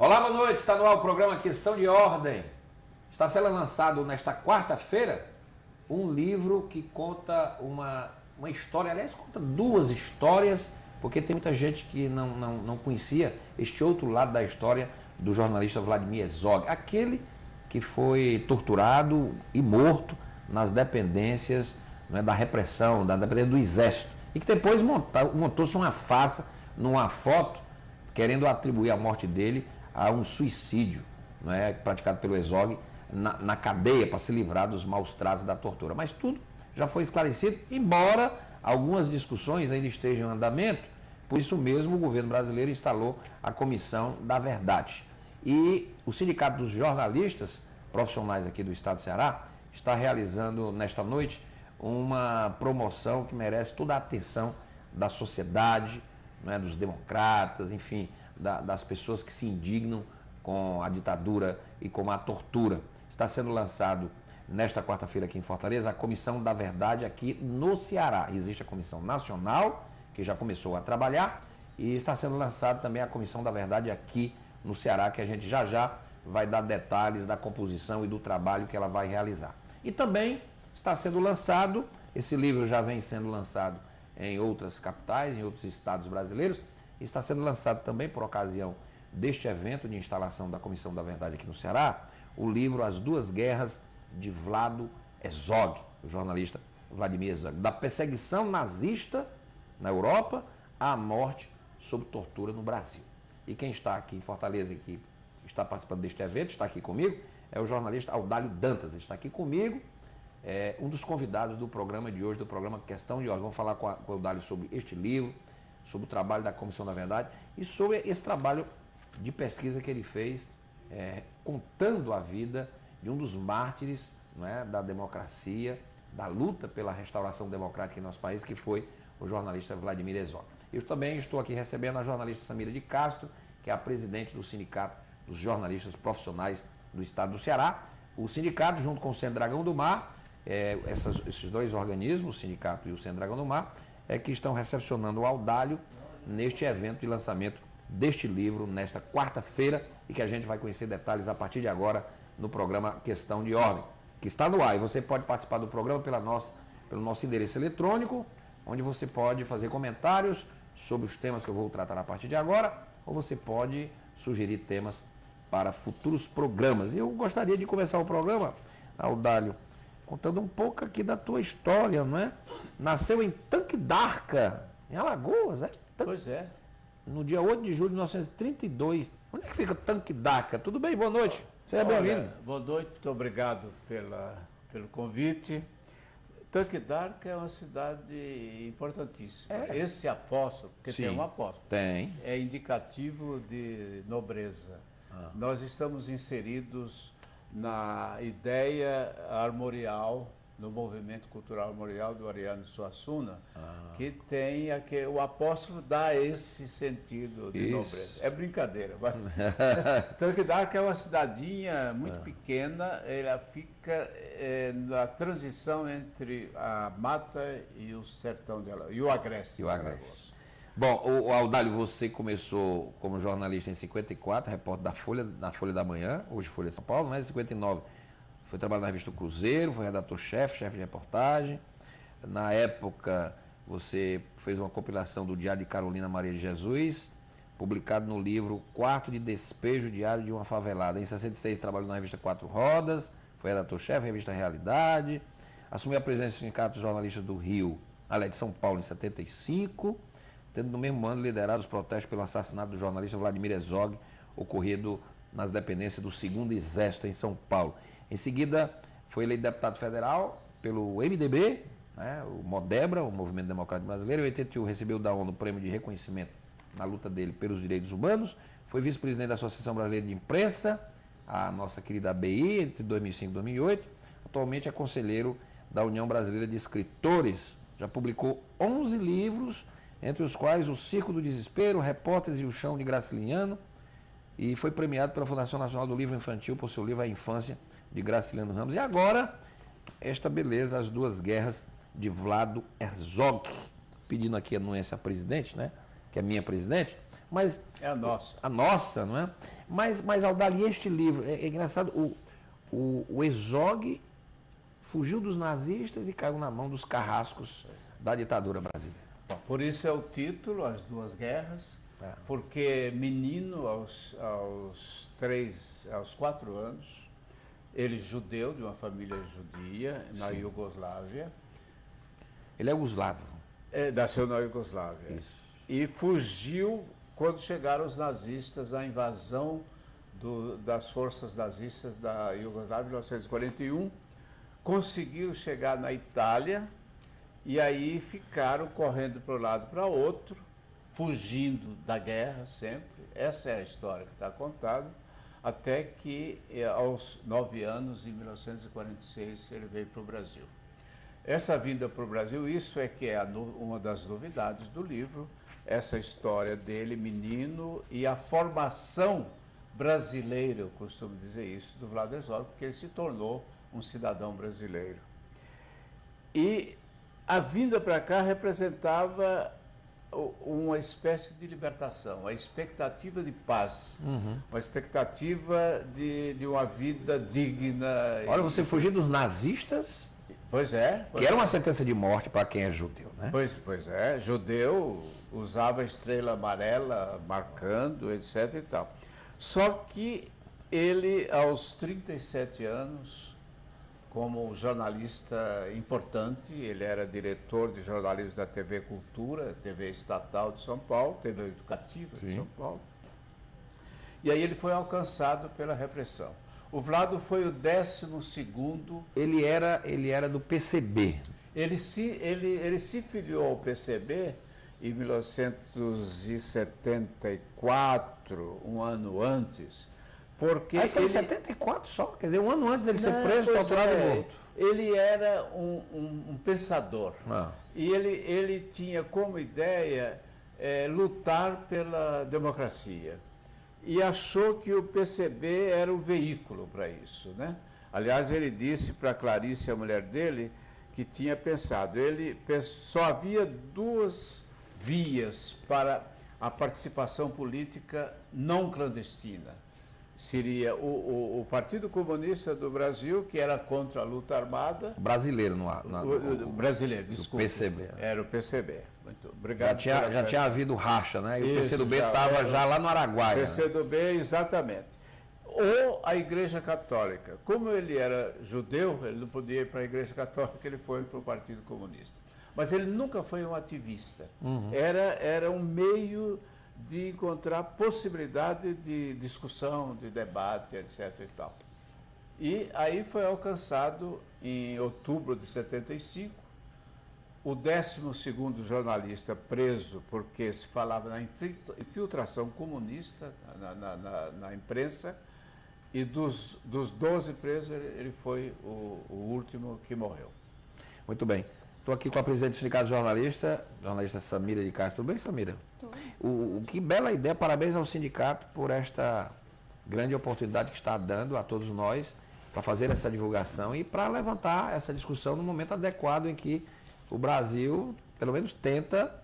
Olá, boa noite. Está no ar o programa Questão de Ordem. Está sendo lançado nesta quarta-feira um livro que conta uma história, aliás, conta duas histórias, porque tem muita gente que não conhecia este outro lado da história do jornalista Vladimir Herzog, aquele que foi torturado e morto nas dependências, né, da repressão, da dependência do Exército, e que depois montou-se uma farsa numa foto querendo atribuir a morte dele a um suicídio, né, praticado pelo Herzog na cadeia para se livrar dos maus tratos da tortura. Mas tudo já foi esclarecido, embora algumas discussões ainda estejam em andamento. Por isso mesmo o governo brasileiro instalou a Comissão da Verdade. E o Sindicato dos Jornalistas Profissionais aqui do Estado do Ceará está realizando nesta noite uma promoção que merece toda a atenção da sociedade, né, dos democratas, enfim, das pessoas que se indignam com a ditadura e com a tortura. Está sendo lançado nesta quarta-feira aqui em Fortaleza a Comissão da Verdade aqui no Ceará. Existe a Comissão Nacional, que já começou a trabalhar, e está sendo lançado também a Comissão da Verdade aqui no Ceará, que a gente já vai dar detalhes da composição e do trabalho que ela vai realizar. E também está sendo lançado, esse livro já vem sendo lançado em outras capitais, em outros estados brasileiros, e está sendo lançado também por ocasião deste evento de instalação da Comissão da Verdade aqui no Ceará, o livro As Duas Guerras de Vlado Herzog, o jornalista Vladimir Herzog, da perseguição nazista na Europa à morte sob tortura no Brasil. E quem está aqui em Fortaleza, que está participando deste evento, está aqui comigo, é o jornalista Audálio Dantas. Ele está aqui comigo, é um dos convidados do programa de hoje, do programa Questão de Ordem. Vamos falar com o Audálio sobre este livro, sobre o trabalho da Comissão da Verdade e sobre esse trabalho de pesquisa que ele fez, contando a vida de um dos mártires, não é, da democracia, da luta pela restauração democrática em nosso país, que foi o jornalista Vladimir Herzog. Eu também estou aqui recebendo a jornalista Samira de Castro, que é a presidente do Sindicato dos Jornalistas Profissionais do Estado do Ceará. O sindicato, junto com o Centro Dragão do Mar, esses dois organismos, o sindicato e o Centro Dragão do Mar, que estão recepcionando o Audálio neste evento de lançamento deste livro, nesta quarta-feira, e que a gente vai conhecer detalhes a partir de agora no programa Questão de Ordem, que está no ar. E você pode participar do programa pelo nosso endereço eletrônico, onde você pode fazer comentários sobre os temas que eu vou tratar a partir de agora, ou você pode sugerir temas para futuros programas. E eu gostaria de começar o programa, Audálio, contando um pouco aqui da tua história, não é? Nasceu em Tanque d'Arca, em Alagoas, é? Pois é. No dia 8 de julho de 1932. Onde é que fica Tanque d'Arca? Tudo bem? Boa noite. Seja bem-vindo. Boa noite, muito obrigado pelo convite. Tanque d'Arca é uma cidade importantíssima. Esse apóstolo, porque Sim, tem um apóstolo, é indicativo de nobreza. Nós estamos inseridos na ideia armorial, no movimento cultural armorial do Ariano Suassuna, que tem o apóstolo dá esse sentido de nobreza. É brincadeira. Tanque d'Arca é uma cidadinha muito pequena, ela fica na transição entre a mata e o sertão dela, e o Agreste. Bom, o Audálio, você começou como jornalista em 54, repórter da Folha da Manhã, hoje Folha de São Paulo, mas em 59 foi trabalhar na revista Cruzeiro, foi redator-chefe, chefe de reportagem. Na época, você fez uma compilação do Diário de Carolina Maria de Jesus, publicado no livro Quarto de Despejo, Diário de uma Favelada. Em 66, trabalhou na revista Quatro Rodas, foi redator-chefe, revista Realidade. Assumiu a presidência do Sindicato dos Jornalistas do Rio, de São Paulo, em 75, tendo no mesmo ano liderado os protestos pelo assassinato do jornalista Vladimir Herzog, ocorrido nas dependências do 2º Exército em São Paulo. Em seguida, foi eleito deputado federal pelo MDB, o MODEBRA, o Movimento Democrático Brasileiro. Em 81, recebeu da ONU o prêmio de reconhecimento na luta dele pelos direitos humanos. Foi vice-presidente da Associação Brasileira de Imprensa, a nossa querida ABI, entre 2005 e 2008. Atualmente é conselheiro da União Brasileira de Escritores. Já publicou 11 livros, entre os quais O Circo do Desespero, Repórteres e o Chão de Graciliano, e foi premiado pela Fundação Nacional do Livro Infantil por seu livro A Infância, de Graciliano Ramos. E agora, esta beleza, As Duas Guerras de Vlado Herzog. Pedindo aqui anuência à presidente, né? Que é minha presidente, mas... É a nossa. A nossa, não é? Mas Aldalho, este livro, é engraçado, o Herzog fugiu dos nazistas e caiu na mão dos carrascos da ditadura brasileira. Bom, por isso é o título, As Duas Guerras, porque menino aos 4 anos, ele judeu, de uma família judia, na Iugoslávia. Ele é yugoslavo. Nasceu na Iugoslávia. Isso. E fugiu quando chegaram os nazistas, a invasão das forças nazistas da Iugoslávia em 1941. Conseguiram chegar na Itália e aí ficaram correndo para um lado e para outro, fugindo da guerra sempre. Essa é a história que está contada, até que aos 9 anos, em 1946, ele veio para o Brasil. Essa vinda para o Brasil, isso é que é uma das novidades do livro, essa história dele, menino, e a formação brasileira, eu costumo dizer isso, do Vlado Herzog, porque ele se tornou um cidadão brasileiro. E a vinda para cá representava uma espécie de libertação, a expectativa de paz, uma expectativa de uma vida digna. Olha, você fugiu dos nazistas, Pois é. que era uma sentença de morte para quem é judeu, né? Pois é, judeu usava a estrela amarela marcando, etc. e tal. Só que ele, aos 37 anos, como jornalista importante, ele era diretor de jornalismo da TV Cultura, TV estatal de São Paulo, TV educativa de São Paulo. E aí ele foi alcançado pela repressão. O Vlado foi o 12º. Ele era do PCB. Ele se filiou ao PCB em 1974, um ano antes, porque Aí foi em 74 só, quer dizer, um ano antes dele ser preso, torturado e morto. Ele era um pensador. E ele tinha como ideia lutar pela democracia. E achou que o PCB era o veículo para isso, né? Aliás, ele disse para Clarice, a mulher dele, que tinha pensado, só havia 2 vias para a participação política não clandestina. Seria o Partido Comunista do Brasil, que era contra a luta armada. Brasileiro, brasileiro, desculpa. PCB. Era o PCB. Muito obrigado. Já tinha havido racha, né? E o PCdoB estava já lá no Araguaia. PCdoB, né? Exatamente. Ou a Igreja Católica. Como ele era judeu, ele não podia ir para a Igreja Católica, ele foi para o Partido Comunista. Mas ele nunca foi um ativista. Era um meio de encontrar possibilidade de discussão, de debate, etc. e tal. E aí foi alcançado, em outubro de 75, o 12º jornalista preso porque se falava na infiltração comunista na imprensa, e dos 12 presos, ele foi o último que morreu. Muito bem. Estou aqui com a presidente do Sindicato Jornalista Samira de Castro. Tudo bem, Samira? Que bela ideia, parabéns ao sindicato por esta grande oportunidade que está dando a todos nós para fazer essa divulgação e para levantar essa discussão no momento adequado em que o Brasil, pelo menos, tenta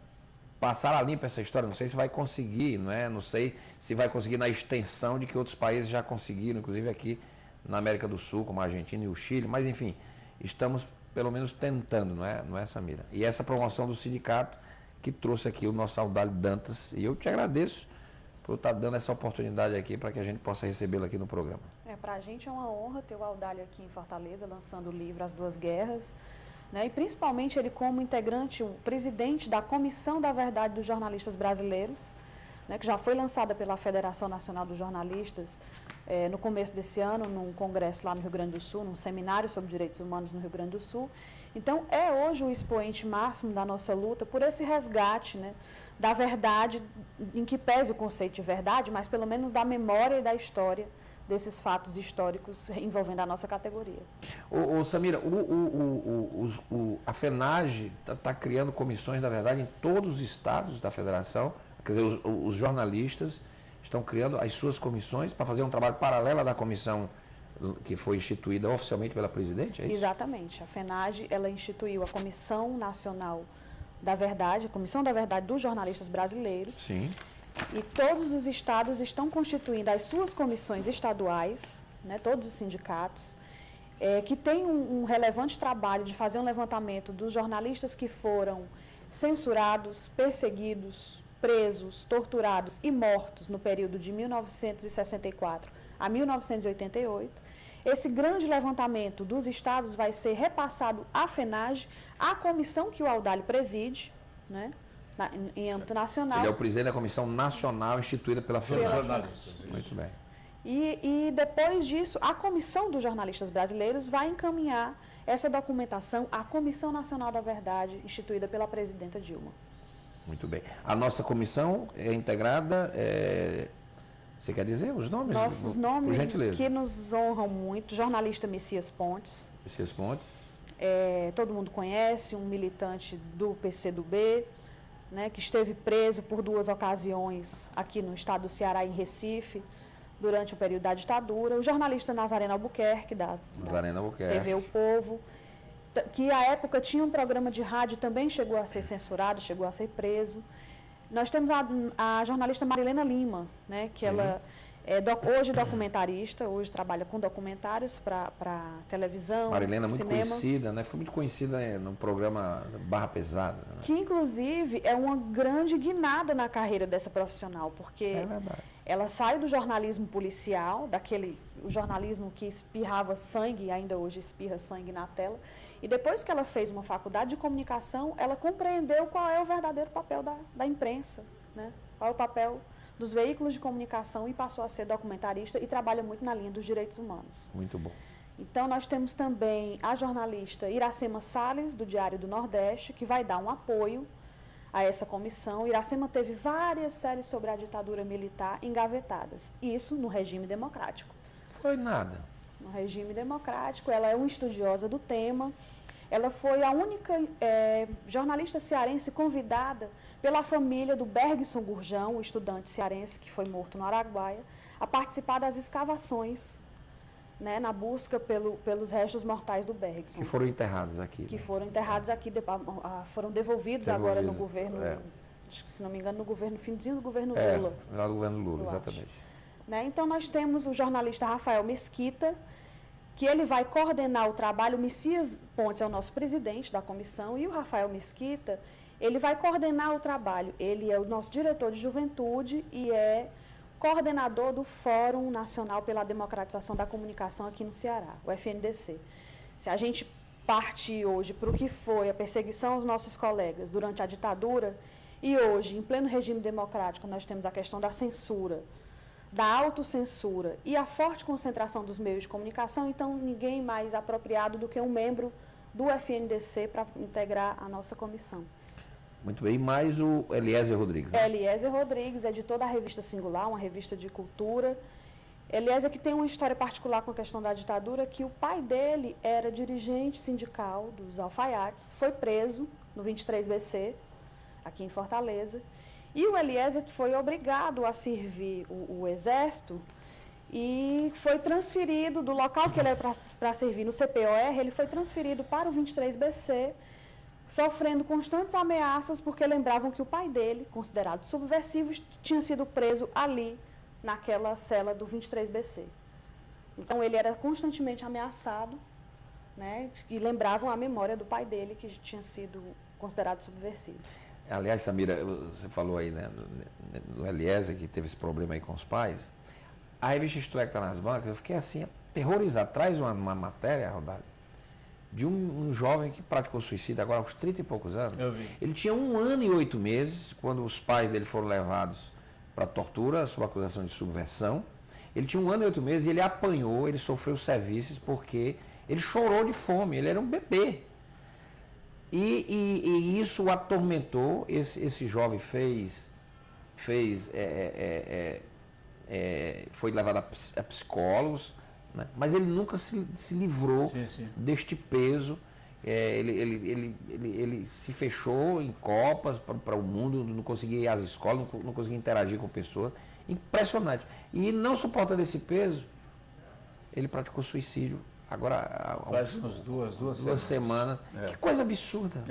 passar a limpo essa história. Não sei se vai conseguir, não sei se vai conseguir na extensão de que outros países já conseguiram, inclusive aqui na América do Sul, como a Argentina e o Chile, mas enfim, estamos pelo menos tentando, não é, Samira? E essa promoção do sindicato que trouxe aqui o nosso Aldalho Dantas, e eu te agradeço por estar dando essa oportunidade aqui para que a gente possa recebê-lo aqui no programa. Para a gente é uma honra ter o Aldalho aqui em Fortaleza, lançando o livro As Duas Guerras, né? E principalmente ele como integrante, o presidente da Comissão da Verdade dos Jornalistas Brasileiros, né, que já foi lançada pela Federação Nacional dos Jornalistas no começo desse ano, num congresso lá no Rio Grande do Sul, num seminário sobre direitos humanos no Rio Grande do Sul. Então, é hoje o expoente máximo da nossa luta por esse resgate, né, da verdade, em que pese o conceito de verdade, mas pelo menos da memória e da história desses fatos históricos envolvendo a nossa categoria. Samira, a FENAGE está criando comissões da verdade em todos os estados da federação, quer dizer, os jornalistas estão criando as suas comissões para fazer um trabalho paralelo da comissão que foi instituída oficialmente pela presidente, é isso? Exatamente. A FENAGE, ela instituiu a Comissão Nacional da Verdade, a Comissão da Verdade dos Jornalistas Brasileiros. Sim. e todos os estados estão constituindo as suas comissões estaduais, né, todos os sindicatos, que têm um relevante trabalho de fazer um levantamento dos jornalistas que foram censurados, perseguidos, presos, torturados e mortos no período de 1964 a 1988. Esse grande levantamento dos estados vai ser repassado à FENAGE, à comissão que o Audálio preside, né, em âmbito nacional. Ele é o presidente da comissão nacional instituída pela FENAGE. Jornalistas, Muito bem. E depois disso, a Comissão dos Jornalistas Brasileiros vai encaminhar essa documentação à Comissão Nacional da Verdade, instituída pela presidenta Dilma. Muito bem. A nossa comissão é integrada, você quer dizer os nomes? Nossos nomes, por gentileza. Que nos honram muito, jornalista Messias Pontes. Messias Pontes. Todo mundo conhece, um militante do PCdoB, né, que esteve preso por 2 ocasiões aqui no estado do Ceará, em Recife, durante o período da ditadura. O jornalista Nazareno Albuquerque, da TV O Povo, que à época tinha um programa de rádio, também chegou a ser censurado, chegou a ser preso. Nós temos a jornalista Marilena Lima, né, que ela é hoje documentarista, hoje trabalha com documentários para televisão, Marilena, muito cinema. conhecida, né? Foi muito conhecida no programa Barra Pesada. Né? Que, inclusive, é uma grande guinada na carreira dessa profissional, porque ela sai do jornalismo policial, o jornalismo que espirrava sangue, ainda hoje espirra sangue na tela, e depois que ela fez uma faculdade de comunicação, ela compreendeu qual é o verdadeiro papel da imprensa, né? Qual é o papel dos veículos de comunicação, e passou a ser documentarista e trabalha muito na linha dos direitos humanos. Muito bom. Então, nós temos também a jornalista Iracema Salles, do Diário do Nordeste, que vai dar um apoio a essa comissão. Iracema teve várias séries sobre a ditadura militar engavetadas, isso no regime democrático. Foi nada. No regime democrático, ela é uma estudiosa do tema. Ela foi a única jornalista cearense convidada pela família do Bergson Gurjão, o estudante cearense que foi morto no Araguaia, a participar das escavações, né, na busca pelos restos mortais do Bergson. Que foram enterrados aqui. Que foram enterrados aqui, foram devolvidos agora no governo, acho que, se não me engano, no governo, finzinho do governo Lula. No governo Lula, exatamente. Né, então, nós temos o jornalista Rafael Mesquita, que ele vai coordenar o trabalho. O Messias Pontes é o nosso presidente da comissão, e o Rafael Mesquita, ele vai coordenar o trabalho. Ele é o nosso diretor de juventude e é coordenador do Fórum Nacional pela Democratização da Comunicação aqui no Ceará, o FNDC. Se a gente partir hoje para o que foi a perseguição aos nossos colegas durante a ditadura, e hoje, em pleno regime democrático, nós temos a questão da censura, da autocensura e a forte concentração dos meios de comunicação, então ninguém mais apropriado do que um membro do FNDC para integrar a nossa comissão. Muito bem, e mais o Eliezer Rodrigues. Né? Eliezer Rodrigues, editor da revista Singular, uma revista de cultura. Eliezer, que tem uma história particular com a questão da ditadura, que o pai dele era dirigente sindical dos alfaiates, foi preso no 23BC, aqui em Fortaleza, e o Eliezer foi obrigado a servir o Exército e foi transferido do local que ele era para servir no CPOR, ele foi transferido para o 23BC, sofrendo constantes ameaças, porque lembravam que o pai dele, considerado subversivo, tinha sido preso ali, naquela cela do 23BC. Então, ele era constantemente ameaçado, né, e lembravam a memória do pai dele, que tinha sido considerado subversivo. Aliás, Samira, você falou aí, né, no Eliezer, que teve esse problema aí com os pais. A revista Isto É que está nas bancas, eu fiquei assim, aterrorizado. Traz uma matéria, Rodalho, de um jovem que praticou suicídio agora aos 30 e poucos anos. Eu vi. Ele tinha 1 ano e 8 meses, quando os pais dele foram levados para tortura, sob acusação de subversão. Ele tinha 1 ano e 8 meses e ele apanhou, ele sofreu serviços porque ele chorou de fome, ele era um bebê. E isso o atormentou. Esse jovem foi levado a psicólogos, né? Mas ele nunca se livrou deste peso. Ele se fechou em copas para o mundo, não conseguia ir às escolas, não conseguia interagir com pessoas. Impressionante. E não suportando esse peso, ele praticou suicídio agora faz uns duas semanas. Que coisa absurda.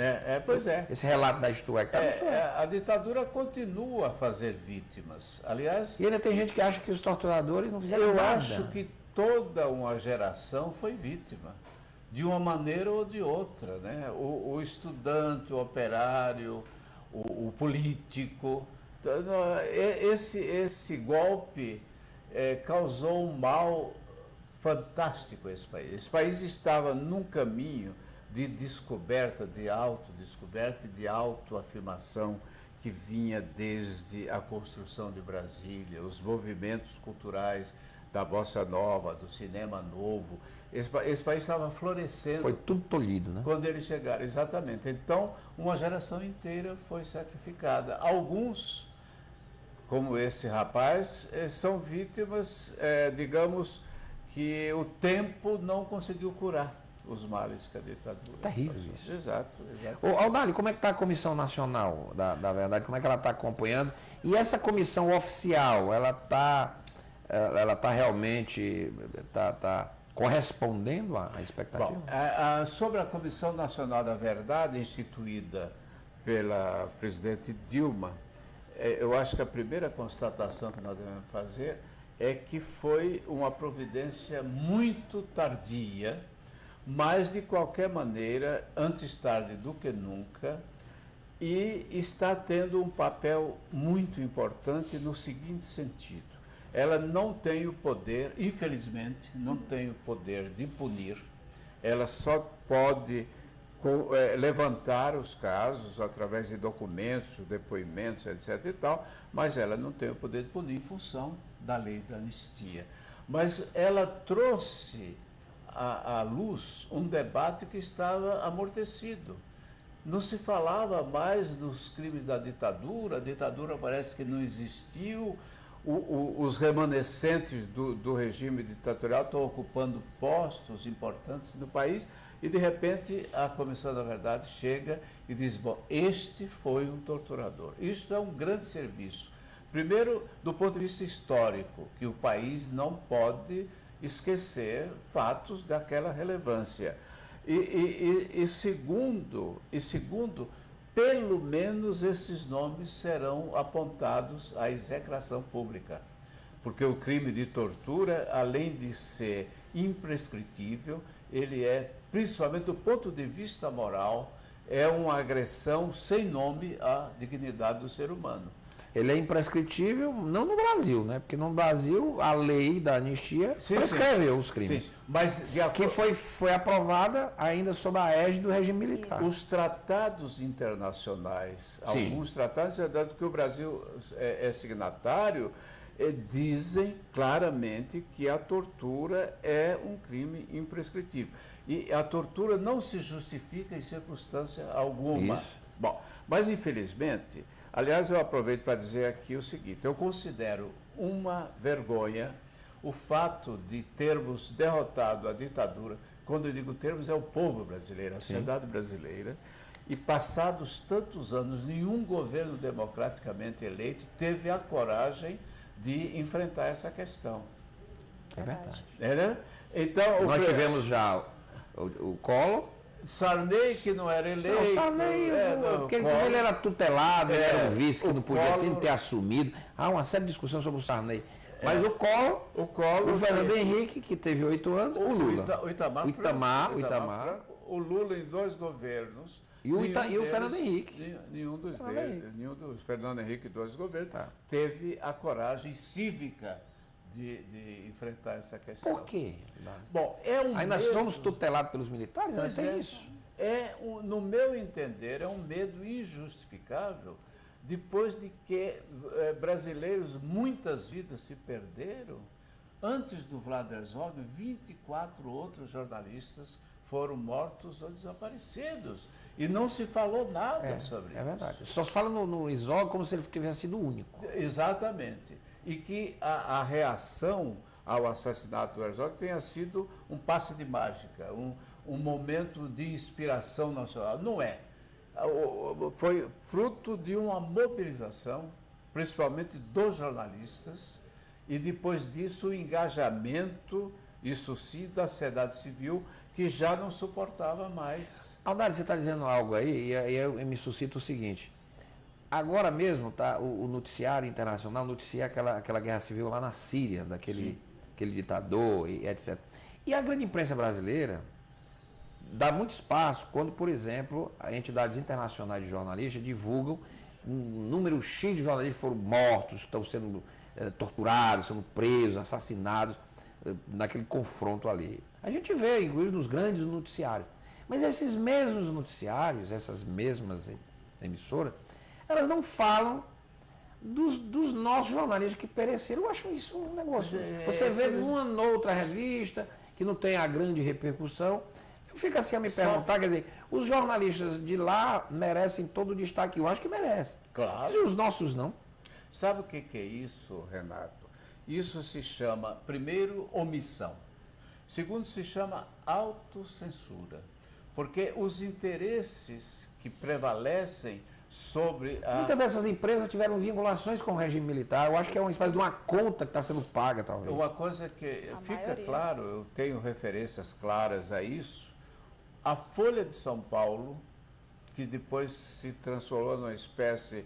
Pois é. Esse relato da Isto É. A ditadura continua a fazer vítimas. Aliás, e ainda tem gente que acha que os torturadores não fizeram nada. Eu acho que toda uma geração foi vítima, de uma maneira ou de outra, né? O estudante, o operário, o político. Esse golpe causou um mal fantástico a esse país. Esse país estava num caminho de descoberta, de autodescoberta e de autoafirmação que vinha desde a construção de Brasília, os movimentos culturais da Bossa Nova, do cinema novo. Esse país estava florescendo. Foi tudo tolhido, né? Quando eles chegaram, exatamente. Então, uma geração inteira foi sacrificada. Alguns, como esse rapaz, são vítimas, digamos, que o tempo não conseguiu curar os males que a ditadura. Terrível isso. Exato. Aldalho, como é que está a Comissão Nacional da Verdade? Como é que ela está acompanhando? E essa comissão oficial, ela está realmente correspondendo à expectativa? Bom, sobre a Comissão Nacional da Verdade, instituída pela presidente Dilma, eu acho que a primeira constatação que nós devemos fazer é que foi uma providência muito tardia, mas, de qualquer maneira, antes tarde do que nunca, e está tendo um papel muito importante no seguinte sentido. Ela não tem o poder, infelizmente, não tem o poder de punir, ela só pode levantar os casos através de documentos, depoimentos, etc. e tal, mas ela não tem o poder de punir em função da lei da anistia. Mas ela trouxe à luz um debate que estava amortecido. Não se falava mais dos crimes da ditadura, a ditadura parece que não existiu, os remanescentes do regime ditatorial estão ocupando postos importantes no país e, de repente, a Comissão da Verdade chega e diz, bom, este foi um torturador. Isso é um grande serviço. Primeiro, do ponto de vista histórico, que o país não pode esquecer fatos daquela relevância. E segundo, pelo menos esses nomes serão apontados à execração pública. Porque o crime de tortura, além de ser imprescritível, ele é, principalmente do ponto de vista moral, é uma agressão sem nome à dignidade do ser humano. Ele é imprescritível, não no Brasil, né? Porque no Brasil a lei da anistia prescreve os crimes. Sim, mas que foi aprovada ainda sob a égide do regime militar. Os tratados internacionais, alguns tratados que o Brasil é signatário, dizem claramente que a tortura é um crime imprescritível. E a tortura não se justifica em circunstância alguma. Isso. Bom, mas infelizmente, aliás, eu aproveito para dizer aqui o seguinte, eu considero uma vergonha o fato de termos derrotado a ditadura, quando eu digo termos, é o povo brasileiro, a sociedade brasileira, e passados tantos anos, nenhum governo democraticamente eleito teve a coragem de enfrentar essa questão. É verdade. Né? Então, nós tivemos já o Collor, Sarney, que não era eleito. Não, Sarney, porque ele era tutelado, ele era um vice que não podia ter assumido. Há uma séria discussão sobre o Sarney. Mas o Collor, o Fernando Henrique, que teve 8 anos, o Lula. O Itamar, o Lula em 2 governos. E o Fernando Henrique. Nenhum dos Fernando Henrique, 2 governos, teve a coragem cívica de enfrentar essa questão. Por quê? Bom, aí nós somos tutelados pelos militares? Não tem isso. No meu entender, é um medo injustificável, depois de que brasileiros, muitas vidas se perderam. Antes do Vlad Herzog, 24 outros jornalistas foram mortos ou desaparecidos. E não se falou nada sobre isso. É verdade. Só se fala no Herzog como se ele tivesse sido o único. Exatamente. E que a reação ao assassinato do Herzog tenha sido um passe de mágica, um momento de inspiração nacional. Não é. Foi fruto de uma mobilização, principalmente dos jornalistas, e depois disso o engajamento Isso sim da sociedade civil, que já não suportava mais. Aldalho, você está dizendo algo aí, e aí eu me suscita o seguinte. Agora mesmo, tá, o noticiário internacional noticia aquela guerra civil lá na Síria, aquele ditador e etc. E a grande imprensa brasileira dá muito espaço quando, por exemplo, entidades internacionais de jornalistas divulgam um número X de jornalistas foram mortos, estão sendo torturados, sendo presos, assassinados naquele confronto ali. A gente vê, inclusive, nos grandes noticiários. Mas esses mesmos noticiários, essas mesmas emissoras, elas não falam dos nossos jornalistas que pereceram. Eu acho isso um negócio. Você vê numa outra revista que não tem a grande repercussão. Eu fico assim a me perguntar, quer dizer, os jornalistas de lá merecem todo o destaque. Eu acho que merecem. Claro. E os nossos não. Sabe o que é isso, Renato? Isso se chama, primeiro, omissão. Segundo, se chama autocensura. Porque os interesses que prevalecem sobre a... Muitas dessas empresas tiveram vinculações com o regime militar. Eu acho que é uma espécie de uma conta que está sendo paga, talvez. Uma coisa que fica claro, eu tenho referências claras a isso, a Folha de São Paulo, que depois se transformou numa espécie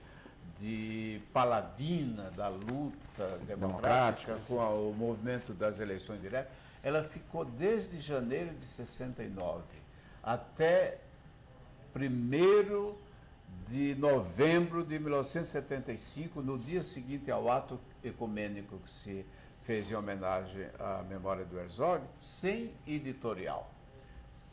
de paladina da luta democrática com o movimento das eleições diretas, ela ficou desde janeiro de 69 até 1º de novembro de 1975, no dia seguinte ao ato ecumênico que se fez em homenagem à memória do Herzog, sem editorial.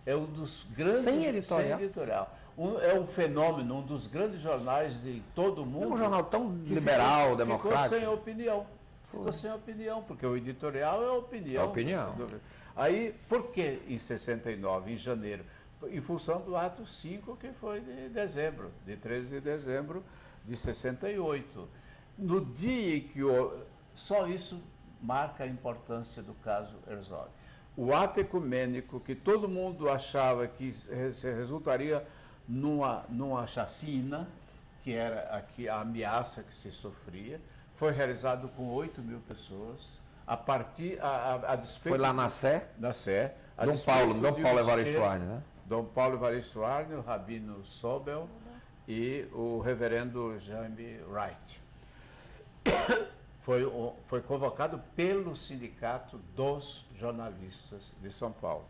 É um dos grandes... Sem editorial? Sem editorial. É um fenômeno, um dos grandes jornais de todo o mundo. É um jornal tão liberal, democrático. Ficou sem opinião. Ficou sem opinião, porque o editorial é opinião. É opinião. Aí, por que em 69, em janeiro? Em função do ato 5, que foi de dezembro, de 13 de dezembro de 68. No dia em que só isso marca a importância do caso Herzog. O ato ecumênico, que todo mundo achava que resultaria numa chacina, que era aqui a ameaça que se sofria, foi realizado com 8.000 pessoas, a despeito... Foi lá na Sé? Na Sé. Dom Paulo Evaristo Arne, né? Dom Paulo Evaristo Arne, o Rabino Sobel e o reverendo Jaime Wright. Foi convocado pelo Sindicato dos Jornalistas de São Paulo.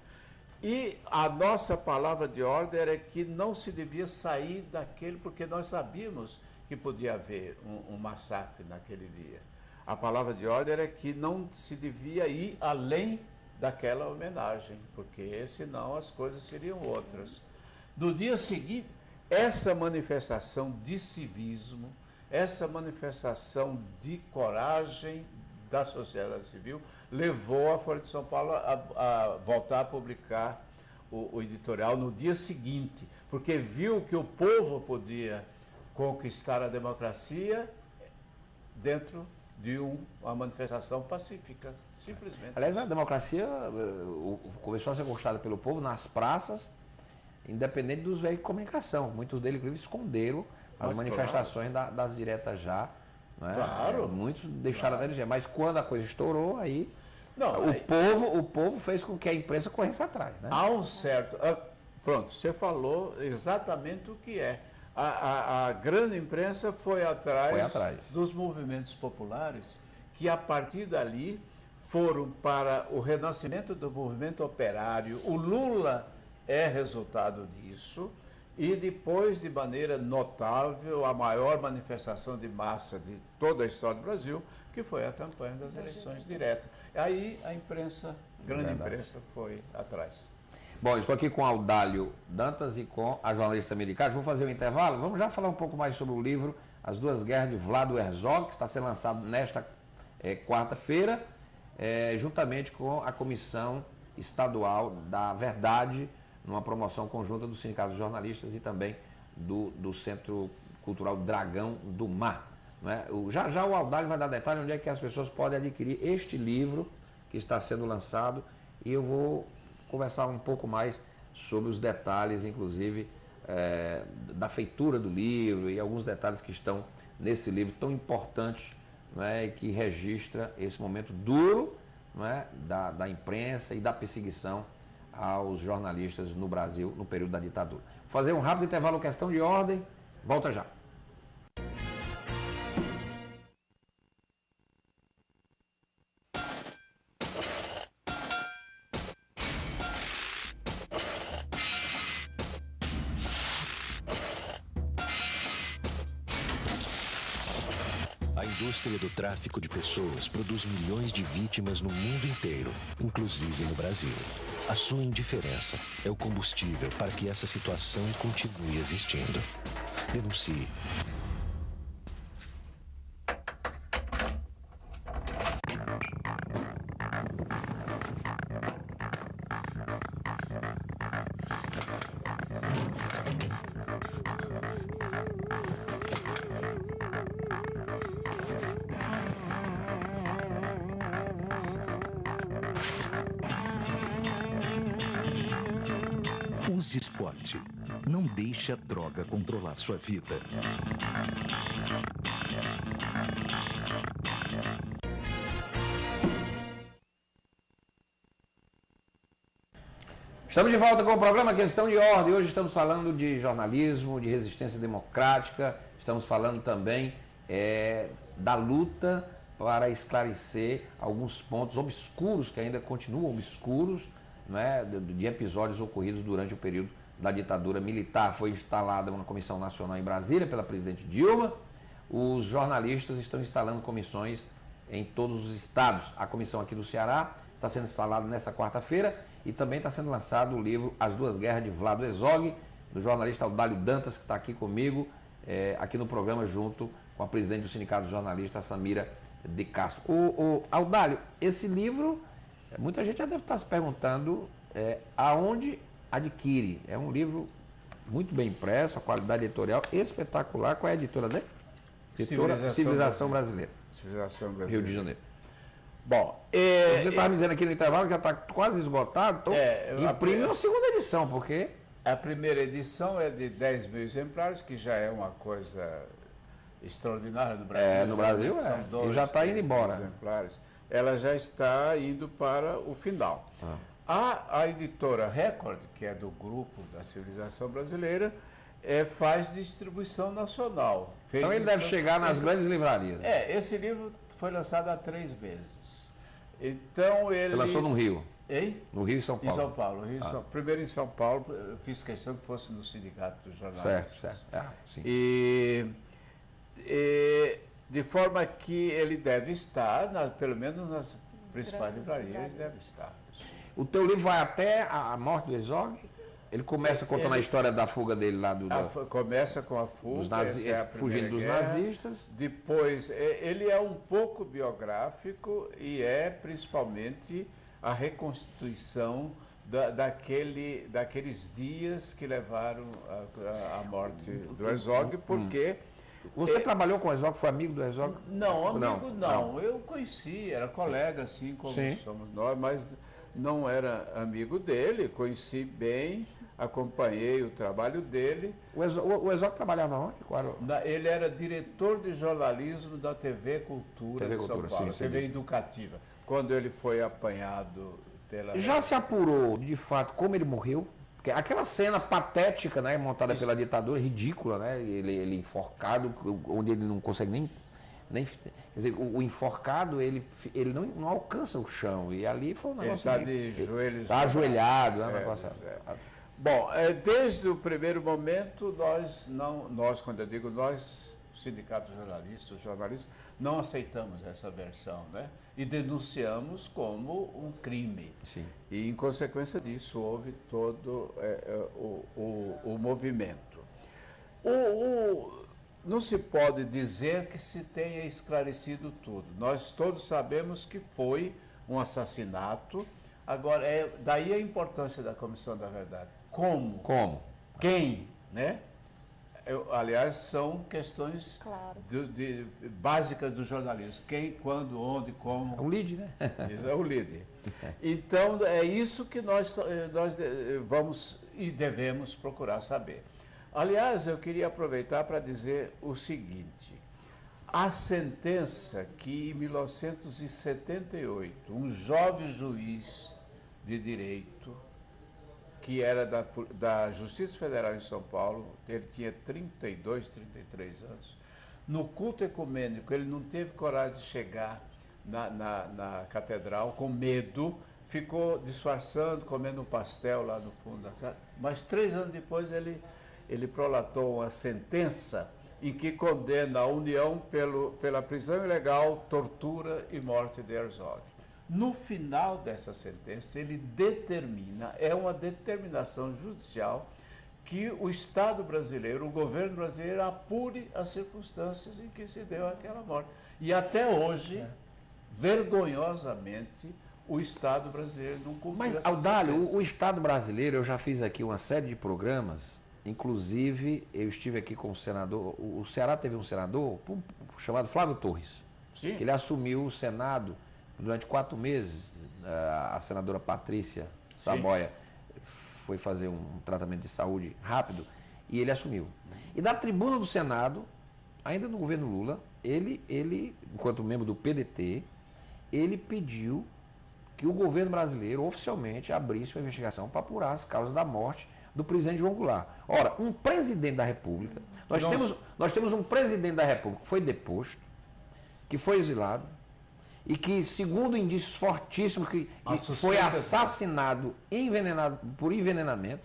E a nossa palavra de ordem era que não se devia sair daquele, porque nós sabíamos que podia haver um massacre naquele dia. A palavra de ordem era que não se devia ir além daquela homenagem, porque senão as coisas seriam outras. No dia seguinte, essa manifestação de civismo, essa manifestação de coragem da sociedade civil levou a Folha de São Paulo a voltar a publicar o editorial no dia seguinte, porque viu que o povo podia conquistar a democracia dentro de uma manifestação pacífica, simplesmente. Aliás, a democracia começou a ser conquistada pelo povo nas praças, independente dos veículos de comunicação. Muitos deles, inclusive, esconderam as manifestações das diretas já. Né? Claro. Muitos deixaram até de dizer, mas quando a coisa estourou, aí não, o povo fez com que a imprensa corresse atrás. Né? Há um certo... Pronto, você falou exatamente o que é. A grande imprensa foi atrás dos movimentos populares, que a partir dali foram para o renascimento do movimento operário. O Lula é resultado disso. E depois, de maneira notável, a maior manifestação de massa de toda a história do Brasil, que foi a campanha das eleições diretas. Aí a imprensa, grande imprensa, foi atrás. Bom, estou aqui com Audálio Dantas e com a jornalista americana. Vou fazer um intervalo. Vamos já falar um pouco mais sobre o livro As Duas Guerras de Vlado Herzog, que está sendo lançado nesta quarta-feira, juntamente com a Comissão Estadual da Verdade, numa promoção conjunta do Sindicato dos Jornalistas e também do Centro Cultural Dragão do Mar. Né? Já o Audálio vai dar detalhe onde é que as pessoas podem adquirir este livro que está sendo lançado, e eu vou conversar um pouco mais sobre os detalhes, inclusive, da feitura do livro e alguns detalhes que estão nesse livro tão importante, né, e que registra esse momento duro, não é, da imprensa e da perseguição aos jornalistas no Brasil no período da ditadura. Vou fazer um rápido intervalo, questão de ordem, volta já. A indústria do tráfico de pessoas produz milhões de vítimas no mundo inteiro, inclusive no Brasil. A sua indiferença é o combustível para que essa situação continue existindo. Denuncie. Use esporte. Não deixe a droga controlar sua vida. Estamos de volta com o programa Questão de Ordem. Hoje estamos falando de jornalismo, de resistência democrática. Estamos falando também da luta para esclarecer alguns pontos obscuros, que ainda continuam obscuros, não é, de episódios ocorridos durante o período da ditadura militar. Foi instalada uma comissão nacional em Brasília pela presidente Dilma. Os jornalistas estão instalando comissões em todos os estados. A comissão aqui do Ceará está sendo instalada nessa quarta-feira e também está sendo lançado o livro As Duas Guerras de Vlado Herzog, do jornalista Audálio Dantas, que está aqui comigo, aqui no programa, junto com a presidente do Sindicato de Jornalistas, Samira de Castro. Audálio, esse livro, muita gente já deve estar se perguntando aonde adquire. É um livro muito bem impresso, a qualidade editorial espetacular. Qual é a editora dele? Civilização Brasileira. Civilização Brasileira. Rio de Janeiro. Bom, você estava me dizendo aqui no intervalo que já está quase esgotado, então imprime uma segunda edição, porque... A primeira edição é de 10 mil exemplares, que já é uma coisa extraordinária no Brasil. No Brasil e já está indo embora. Exemplares. Ela já está indo para o final. A editora Record, que é do grupo da Civilização Brasileira, faz distribuição nacional. Então ele deve chegar nas grandes livrarias. Esse livro foi lançado há 3 meses. Então ele... Você lançou no Rio? Hein? No Rio e São Paulo? Em São Paulo. Primeiro em São Paulo, eu fiz questão que fosse no Sindicato dos Jornalistas. Certo. Sim. E de forma que ele deve estar, pelo menos nas principais livrarias, ele deve estar. O teu livro vai até a morte do Herzog? Ele começa contando a história da fuga dele lá do... Começa com a fuga, fugindo dos nazistas. Depois, ele é um pouco biográfico e é principalmente a reconstituição daqueles dias que levaram à morte do Herzog, porque... Você trabalhou com o Herzog, foi amigo do Herzog? Não, amigo não. Eu conheci, era colega, assim como somos nós, mas não era amigo dele, conheci bem, acompanhei o trabalho dele. O Herzog trabalhava onde? Ele era diretor de jornalismo da TV Cultura de São Paulo, TV Educativa, quando ele foi apanhado pela... Já se apurou, de fato, como ele morreu? Aquela cena patética, né, montada pela ditadura, ridícula, né? Ele enforcado, onde ele não consegue nem quer dizer, o enforcado, ele não alcança o chão. E ali foi um negócio... Ele está de joelhos... Está ajoelhado, né? Bom, desde o primeiro momento, nós, quando eu digo nós, o Sindicato de Jornalistas, os jornalistas, não aceitamos essa versão, né? E denunciamos como um crime. Sim. E, em consequência disso, houve todo o movimento. Não se pode dizer que se tenha esclarecido tudo. Nós todos sabemos que foi um assassinato. Agora, daí a importância da Comissão da Verdade. Como? Quem? Né? Aliás, são questões básicas do jornalismo. Quem, quando, onde, como. É o lead, né? Isso é o lead. Então, é isso que nós vamos e devemos procurar saber. Aliás, eu queria aproveitar para dizer o seguinte. A sentença que, em 1978, um jovem juiz de direito, que era da Justiça Federal em São Paulo, ele tinha 32, 33 anos, no culto ecumênico, ele não teve coragem de chegar na catedral com medo, ficou disfarçando, comendo um pastel lá no fundo da casa, mas 3 anos depois ele prolatou uma sentença em que condena a União pela prisão ilegal, tortura e morte de Herzog. No final dessa sentença, ele determina, é uma determinação judicial, que o Estado brasileiro, o governo brasileiro, apure as circunstâncias em que se deu aquela morte. E até hoje, vergonhosamente, o Estado brasileiro não cumpriu. Mas, Audálio, o Estado brasileiro, eu já fiz aqui uma série de programas. Inclusive, eu estive aqui com o senador, o Ceará teve um senador chamado Flávio Torres, Sim. que ele assumiu o Senado durante 4 meses. A senadora Patrícia Saboia foi fazer um tratamento de saúde rápido e ele assumiu. E da tribuna do Senado, ainda no governo Lula, ele, enquanto membro do PDT, ele pediu que o governo brasileiro oficialmente abrisse uma investigação para apurar as causas da morte do presidente João Goulart. Ora, um presidente da República, nós temos um presidente da República que foi deposto, que foi exilado e que, segundo indícios fortíssimos, que foi assassinado, envenenado por envenenamento.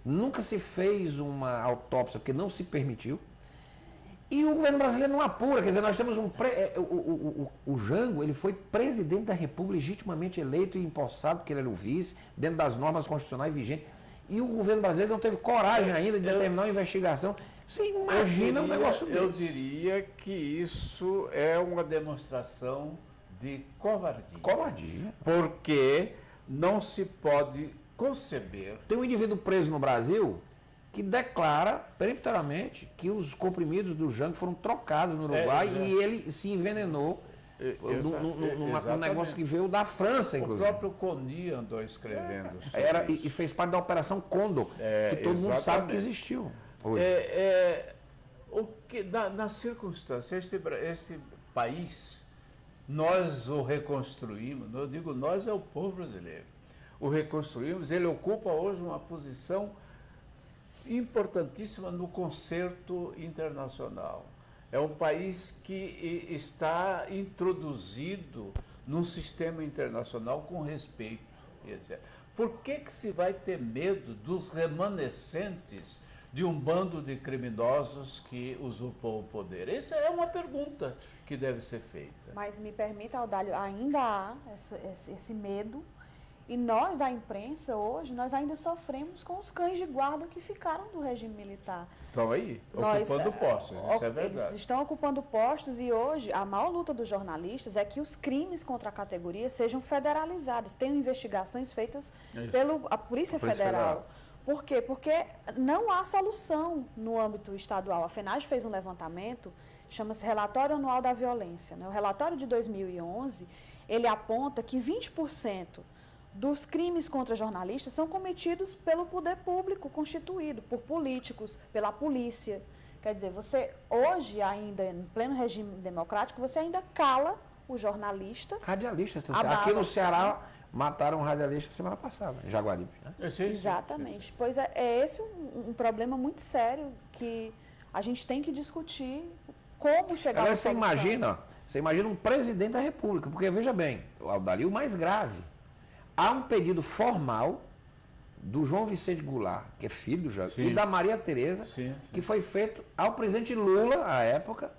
Nunca se fez uma autópsia porque não se permitiu. E o governo brasileiro não apura, quer dizer, nós temos o Jango, ele foi presidente da República legitimamente eleito e empossado, porque ele era o vice, dentro das normas constitucionais vigentes. E o governo brasileiro não teve coragem ainda de determinar uma investigação. Você imagina um negócio desse? Eu diria que isso é uma demonstração de covardia. Covardia. Porque não se pode conceber... Tem um indivíduo preso no Brasil que declara peremptoriamente que os comprimidos do Jango foram trocados no Uruguai e ele se envenenou num negócio que veio da França, inclusive. O próprio Coni andou escrevendo sobre isso. E fez parte da Operação Condor, que todo mundo sabe que existiu hoje. Na circunstância, este país, nós o reconstruímos, eu digo nós, é o povo brasileiro. O reconstruímos, ele ocupa hoje uma posição importantíssima no concerto internacional. É um país que está introduzido num sistema internacional com respeito, etc. Por que se vai ter medo dos remanescentes de um bando de criminosos que usurpou o poder? Essa é uma pergunta que deve ser feita. Mas me permita, Audálio, ainda há esse medo. E nós, da imprensa, hoje, nós ainda sofremos com os cães de guarda que ficaram do regime militar. Estão aí, ocupando postos, isso é verdade. Eles estão ocupando postos e hoje a maior luta dos jornalistas é que os crimes contra a categoria sejam federalizados. Tem investigações feitas pela Polícia Federal. Por quê? Porque não há solução no âmbito estadual. A FENAGE fez um levantamento, chama-se Relatório Anual da Violência. O relatório de 2011, ele aponta que 20% dos crimes contra jornalistas são cometidos pelo poder público constituído, por políticos, pela polícia. Quer dizer, você hoje ainda, em pleno regime democrático, você ainda cala o jornalista. Radialista. Aqui no Ceará mataram um radialista semana passada, em Jaguaribe. Né? Exatamente. Pois é esse um problema muito sério que a gente tem que discutir como chegar Agora, você imagina um presidente da República, porque veja bem, Audálio, o mais grave, há um pedido formal do João Vicente Goulart, que é filho do Jango, e da Maria Tereza, que foi feito ao presidente Lula, à época,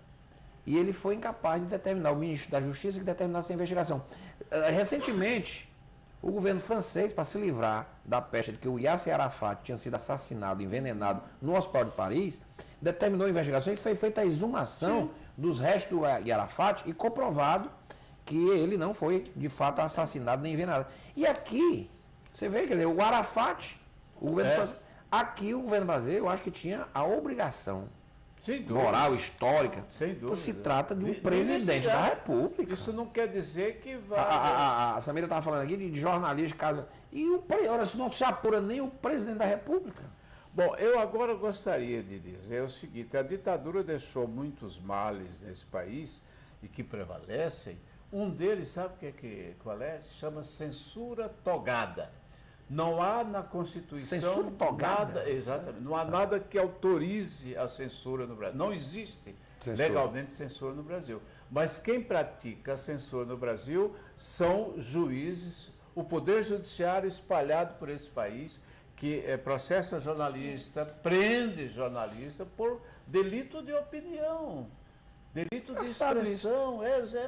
e ele foi incapaz de determinar, o ministro da Justiça, que determinasse essa investigação. Recentemente, o governo francês, para se livrar da peste de que o Yasser Arafat tinha sido assassinado, envenenado no Hospital de Paris, determinou a investigação e foi feita a exumação dos restos do Arafat e comprovado que ele não foi, de fato, assassinado nem envenenado. E aqui, você vê, quer dizer, o Arafat, o governo francês, aqui o governo brasileiro, eu acho que tinha a obrigação moral, histórica, se trata de um presidente da República. Isso não quer dizer que vai... A Samira estava falando aqui de jornalista, casa... E olha, isso não se apura nem o presidente da República. Bom, eu agora gostaria de dizer o seguinte: a ditadura deixou muitos males nesse país e que prevalecem. Um deles, sabe qual é? Se chama censura togada. Não há na Constituição Censura togada? nada, exatamente, não há nada que autorize a censura no Brasil. Não existe legalmente censura no Brasil. Mas quem pratica a censura no Brasil são juízes, o poder judiciário espalhado por esse país, que processa jornalista, prende jornalista por delito de opinião, delito de expressão.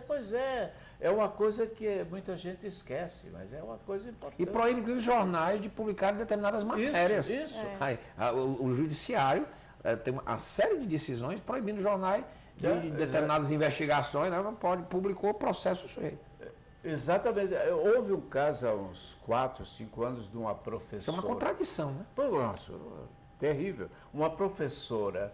Pois é. É uma coisa que muita gente esquece, mas é uma coisa importante. E proíbe, inclusive, jornais de publicar determinadas matérias. Isso. Aí, o judiciário tem uma série de decisões proibindo jornais de determinadas investigações, né? Não pode, publicou o processo sujeito. Exatamente. Houve um caso há uns 4, 5 anos de uma professora. Isso é uma contradição, né? Nossa, terrível. Uma professora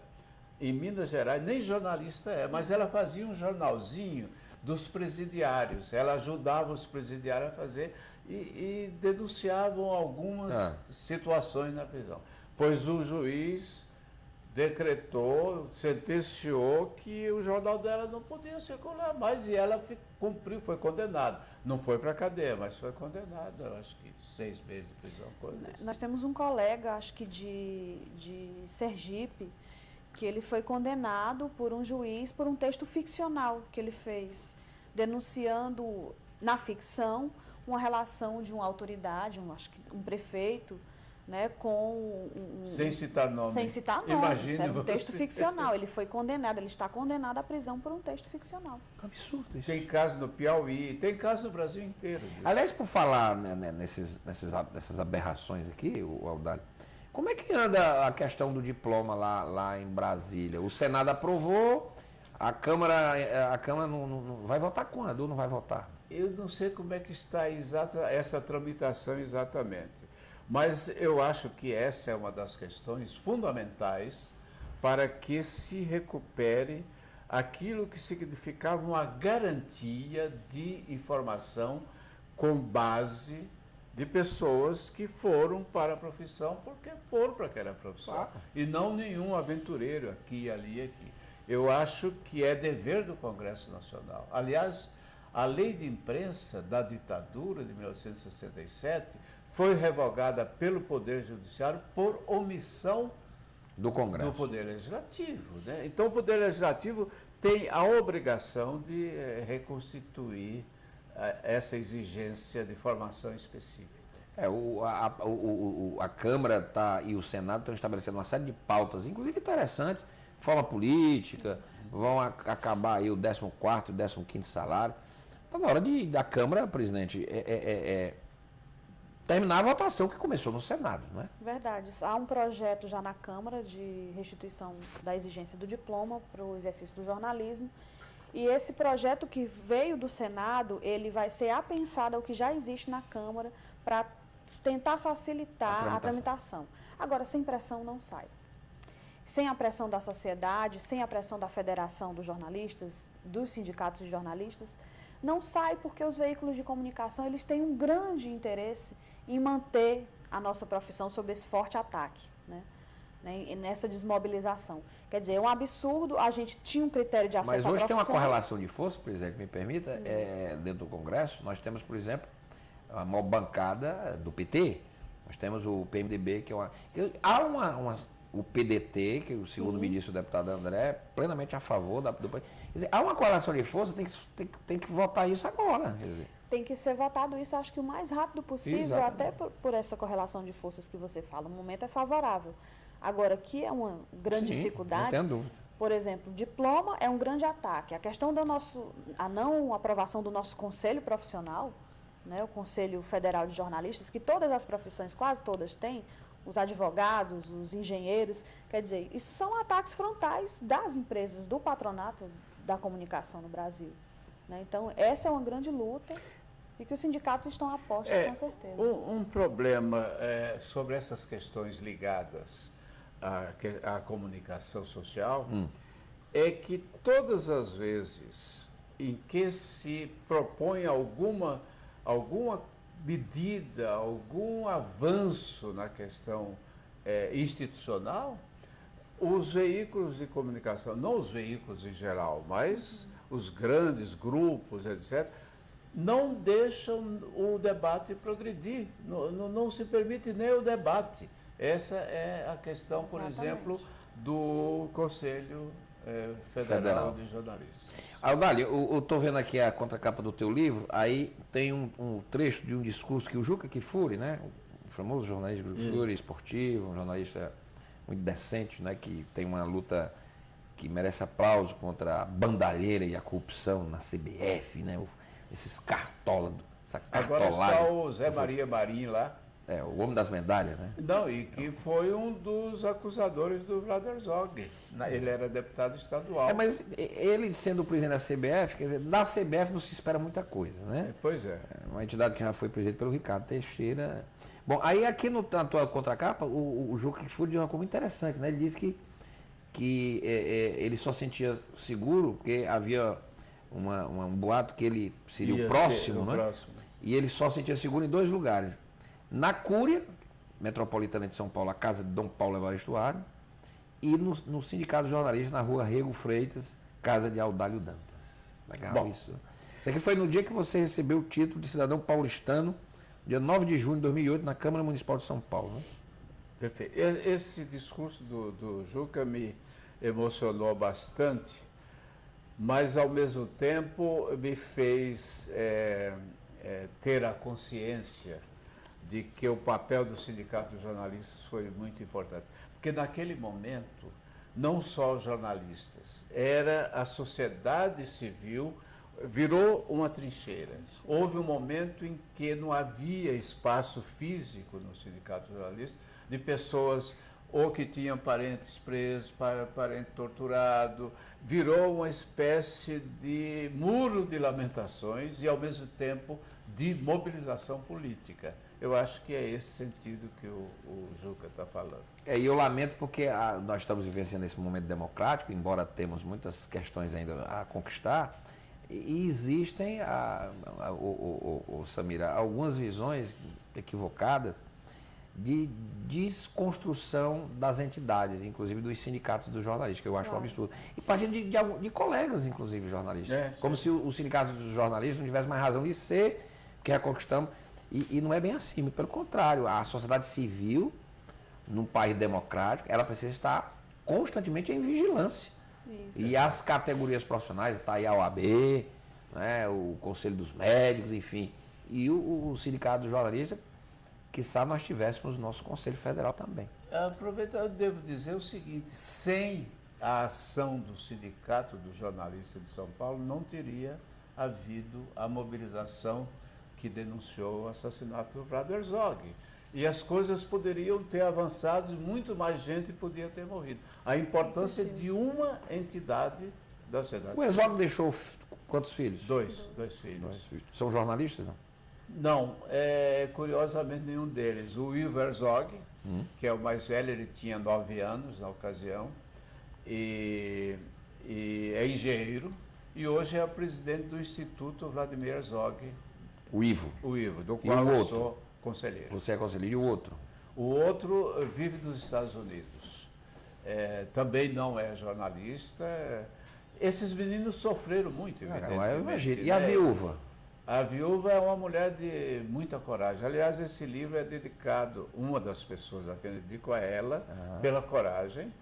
em Minas Gerais, nem jornalista mas ela fazia um jornalzinho dos presidiários. Ela ajudava os presidiários a fazer e denunciavam algumas situações na prisão. Pois o juiz decretou, sentenciou que o jornal dela não podia circular mais e ela cumpriu, foi condenada. Não foi para a cadeia, mas foi condenada, acho que 6 meses de prisão. Nós temos um colega, acho que de Sergipe, que ele foi condenado por um juiz por um texto ficcional que ele fez, denunciando na ficção uma relação de uma autoridade, acho que um prefeito, né, com sem citar nome. Sem citar nome. Imagine era um texto ficcional. Ele foi condenado, ele está condenado à prisão por um texto ficcional. Absurdo isso. Tem caso no Piauí, tem caso no Brasil inteiro. Aliás, por falar nessas aberrações aqui, o Audálio, como é que anda a questão do diploma lá em Brasília? O Senado aprovou, a Câmara não vai votar quando? Ou não vai votar? Eu não sei como é que está essa tramitação exatamente. Mas eu acho que essa é uma das questões fundamentais para que se recupere aquilo que significava uma garantia de informação com base de pessoas que foram para a profissão porque foram para aquela profissão. Claro. E não nenhum aventureiro aqui, ali e aqui. Eu acho que é dever do Congresso Nacional. Aliás, a lei de imprensa da ditadura de 1967 foi revogada pelo Poder Judiciário por omissão do Congresso, do Poder Legislativo. Né? Então, o Poder Legislativo tem a obrigação de reconstituir essa exigência de formação específica. A Câmara e o Senado estão estabelecendo uma série de pautas, inclusive interessantes, forma política, vão acabar aí o 14º, 15º salário. Está na hora da Câmara, presidente, terminar a votação que começou no Senado, não é? Verdade. Há um projeto já na Câmara de restituição da exigência do diploma para o exercício do jornalismo. E esse projeto que veio do Senado, ele vai ser apensado ao que já existe na Câmara para tentar facilitar a tramitação. Agora, sem pressão não sai. Sem a pressão da sociedade, sem a pressão da Federação dos Jornalistas, dos sindicatos de jornalistas, não sai porque os veículos de comunicação eles têm um grande interesse em manter a nossa profissão sob esse forte ataque, né? Nessa desmobilização. Quer dizer, é um absurdo, a gente tinha um critério de acesso à profissão. Mas hoje tem uma correlação de força, presidente, me permita, dentro do Congresso, nós temos, por exemplo, a maior bancada do PT, nós temos o PMDB, que é uma... o PDT, que segundo me disse o deputado André, é plenamente a favor do... Quer dizer, há uma correlação de força, tem que votar isso agora. Quer dizer. Tem que ser votado isso, acho que o mais rápido possível, exatamente. Até por essa correlação de forças que você fala. O momento é favorável. Agora, aqui é uma grande dificuldade. Não tenho dúvida. Por exemplo, diploma é um grande ataque. A questão a não aprovação do nosso conselho profissional, né, o Conselho Federal de Jornalistas, que todas as profissões, quase todas têm, os advogados, os engenheiros, quer dizer, isso são ataques frontais das empresas, do patronato da comunicação no Brasil. Né? Então, essa é uma grande luta e que os sindicatos estão a postos, com certeza. Um problema sobre essas questões ligadas à comunicação social é que todas as vezes em que se propõe alguma medida, algum avanço na questão institucional, os veículos de comunicação, não os veículos em geral, mas os grandes grupos, etc., não deixam o debate progredir, não se permite nem o debate. Essa é a questão, por exemplo, do Conselho Federal de Jornalistas. Audálio, eu estou vendo aqui a contracapa do teu livro, aí tem um trecho de um discurso que o Juca Kfouri, né, o famoso jornalista Kfouri, esportivo, um jornalista muito decente, né, que tem uma luta que merece aplauso contra a bandalheira e a corrupção na CBF, né, esses cartolas, essa cartolagem. Agora está o Zé Maria Marinho lá. O homem das medalhas, né? Não, e que foi um dos acusadores do Vlad Herzog. Ele era deputado estadual. Mas ele sendo o presidente da CBF, quer dizer, da CBF não se espera muita coisa, né? Pois é. Uma entidade que já foi presidida pelo Ricardo Teixeira. Bom, aí aqui na tua contracapa, o Juca Kfouri diz uma coisa interessante, né? Ele disse que ele só sentia seguro porque havia um boato que ele seria o próximo, né? Próximo. E ele só sentia seguro em 2 lugares. Na Cúria Metropolitana de São Paulo, a casa de Dom Paulo Evaristo Arne, e no Sindicato de Jornalistas, na rua Rego Freitas, casa de Audálio Dantas. Legal. Bom, isso aqui foi no dia que você recebeu o título de cidadão paulistano, dia 9 de junho de 2008, na Câmara Municipal de São Paulo. Né? Perfeito. Esse discurso do Juca me emocionou bastante, mas, ao mesmo tempo, me fez ter a consciência de que o papel do Sindicato dos Jornalistas foi muito importante. Porque naquele momento, não só os jornalistas, era a sociedade civil, virou uma trincheira. Houve um momento em que não havia espaço físico no Sindicato dos Jornalistas de pessoas ou que tinham parentes presos, parente torturado, virou uma espécie de muro de lamentações e, ao mesmo tempo, de mobilização política. Eu acho que é esse sentido que o Juca está falando. E eu lamento porque nós estamos vivenciando esse momento democrático, embora temos muitas questões ainda a conquistar, e existem, Samira, algumas visões equivocadas de desconstrução das entidades, inclusive dos sindicatos dos jornalistas, que eu acho um absurdo. E partindo de colegas, inclusive, jornalistas. Como se o sindicato dos jornalistas não tivesse mais razão de ser, que reconquistamos. E não é bem assim, pelo contrário, a sociedade civil, num país democrático, ela precisa estar constantemente em vigilância. Isso. E as categorias profissionais, está aí a OAB, né, o Conselho dos Médicos, enfim, e o Sindicato dos Jornalistas, quiçá nós tivéssemos o nosso Conselho Federal também. Aproveitando, eu devo dizer o seguinte, sem a ação do Sindicato dos Jornalistas de São Paulo, não teria havido a mobilização que denunciou o assassinato do Vlad Herzog. E as coisas poderiam ter avançado, muito mais gente podia ter morrido. A importância de uma entidade da sociedade. O Herzog deixou quantos filhos? Dois filhos. São jornalistas, não? Não, curiosamente nenhum deles. O Ivo Herzog, que é o mais velho, ele tinha 9 anos na ocasião, e é engenheiro, e hoje é o presidente do Instituto Vladimir Herzog. O Ivo, do qual eu sou conselheiro. Você é conselheiro. E o outro? O outro vive nos Estados Unidos. Também não é jornalista. Esses meninos sofreram muito, evidentemente. E a viúva? A viúva é uma mulher de muita coragem. Aliás, esse livro é dedicado, uma das pessoas a quem eu dedico a ela, pela coragem,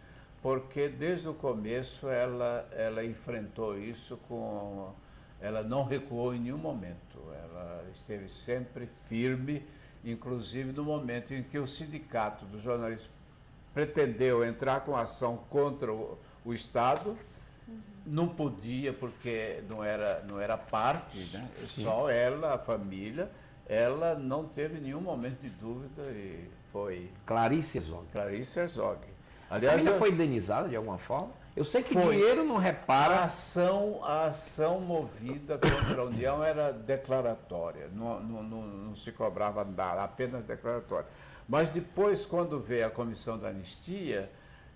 porque desde o começo ela enfrentou isso com... Ela não recuou em nenhum momento, ela esteve sempre firme, inclusive no momento em que o sindicato dos jornalistas pretendeu entrar com ação contra o Estado, não podia porque não era parte, né? Só ela, a família, ela não teve nenhum momento de dúvida e foi... Clarice Herzog. Clarice Herzog. Aliás, a família foi indenizada de alguma forma? Eu sei que dinheiro não repara... A ação movida contra a União era declaratória, não se cobrava nada, apenas declaratória. Mas depois, quando veio a comissão da anistia,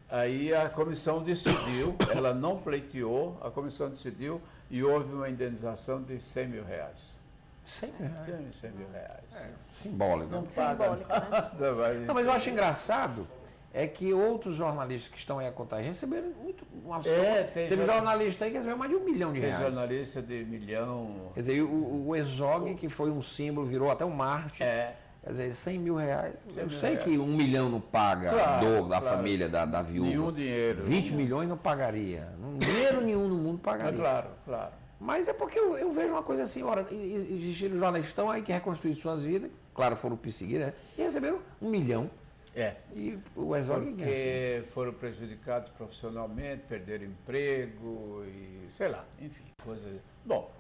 aí a comissão decidiu, ela não pleiteou, a comissão decidiu e houve uma indenização de R$100 mil. 100 mil reais? R$100 mil. Simbólico. Não paga nada. Não, mas eu acho engraçado é que outros jornalistas que estão aí a contar receberam uma soma. Teve jornalista aí que recebeu mais de R$1 milhão. Tem jornalista de 1 milhão. Quer dizer, o Exog, que foi um símbolo, virou até um mártir. Quer dizer, R$100 mil. Eu sei que R$1 milhão não paga da família da viúva. Nenhum dinheiro. 20 milhões não pagaria. Dinheiro nenhum no mundo pagaria. Claro. Mas é porque eu vejo uma coisa assim, ora, existiram jornalistas que estão aí que reconstruíram suas vidas, claro, foram perseguidos, né? E receberam R$1 milhão. E o Exog porque foram prejudicados profissionalmente, perderam emprego e sei lá, enfim, coisa. Bom,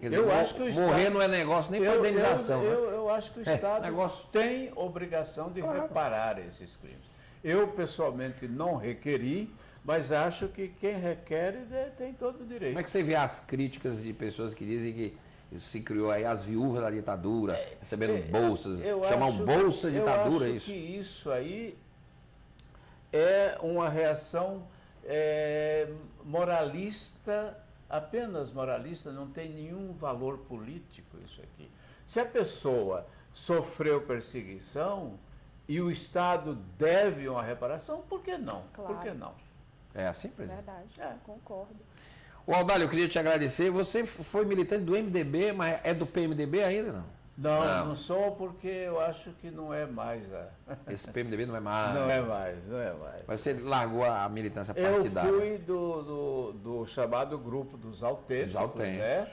eu acho que o Estado, morrer não é negócio nem para indenização. Eu acho que o Estado tem obrigação de reparar esses crimes. Eu pessoalmente não requeri, mas acho que quem requer tem todo o direito. Como é que você vê as críticas de pessoas que dizem que se criou aí as viúvas da ditadura, recebendo bolsas, chamam bolsa ditadura, isso? Eu acho que isso aí é uma reação moralista, apenas moralista, não tem nenhum valor político isso aqui. Se a pessoa sofreu perseguição e o Estado deve uma reparação, por que não? Claro. Por que não? É assim, presidente? Verdade, concordo. O Audálio, eu queria te agradecer. Você foi militante do MDB, mas é do PMDB ainda, não? Não sou, porque eu acho que não é mais. Esse PMDB não é mais. Não é mais. Mas você largou a militância partidária. Eu fui do chamado grupo dos autênticos, né?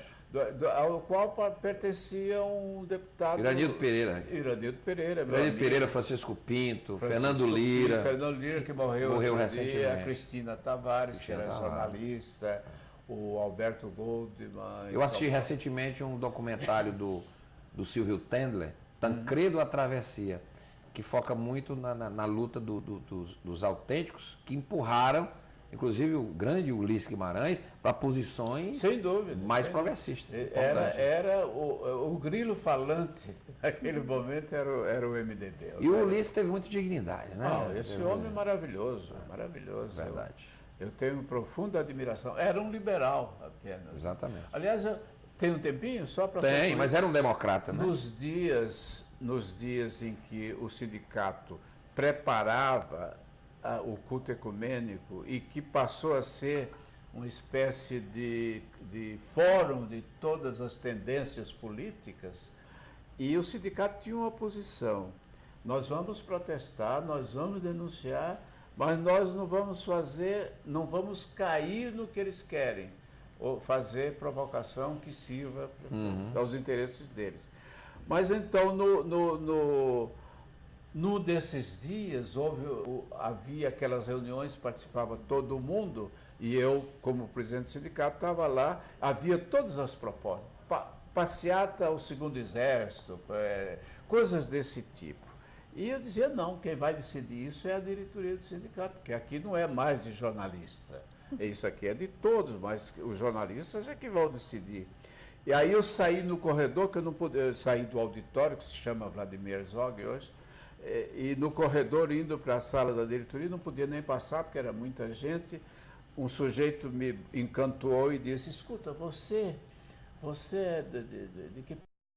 Ao qual pertencia um deputado... Iranildo Pereira. Iranildo Pereira, Francisco Pinto, Fernando Lira. Fernando Lira, que morreu recentemente. A Cristina Tavares, que era jornalista. O Alberto Goldman. Eu assisti recentemente um documentário do Silvio Tendler, Tancredo a Travessia, que foca muito na luta dos autênticos, que empurraram, inclusive o grande Ulisses Guimarães, para posições sem dúvida, mais progressistas. Era o grilo falante naquele momento era o MDB. E o Ulisses teve muita dignidade, né? Esse homem é maravilhoso. Verdade. Eu tenho profunda admiração. Era um liberal apenas. Exatamente. Aliás, tem um tempinho só para... Tem, mas era um democrata, né? Nos dias em que o sindicato preparava o culto ecumênico e que passou a ser uma espécie de fórum de todas as tendências políticas, e o sindicato tinha uma posição. Nós vamos protestar, nós vamos denunciar, mas nós não vamos cair no que eles querem, ou fazer provocação que sirva aos interesses deles. Mas então, no desses dias, havia aquelas reuniões, participava todo mundo, e eu, como presidente do sindicato, estava lá, havia todas as propostas, passeata ao segundo exército, coisas desse tipo. E eu dizia, não, quem vai decidir isso é a diretoria do sindicato, porque aqui não é mais de jornalista. Isso aqui é de todos, mas os jornalistas é que vão decidir. E aí eu saí no corredor, que eu não podia sair do auditório, que se chama Vladimir Herzog hoje, e no corredor, indo para a sala da diretoria, não podia nem passar, porque era muita gente. Um sujeito me encantou e disse, escuta, você é de que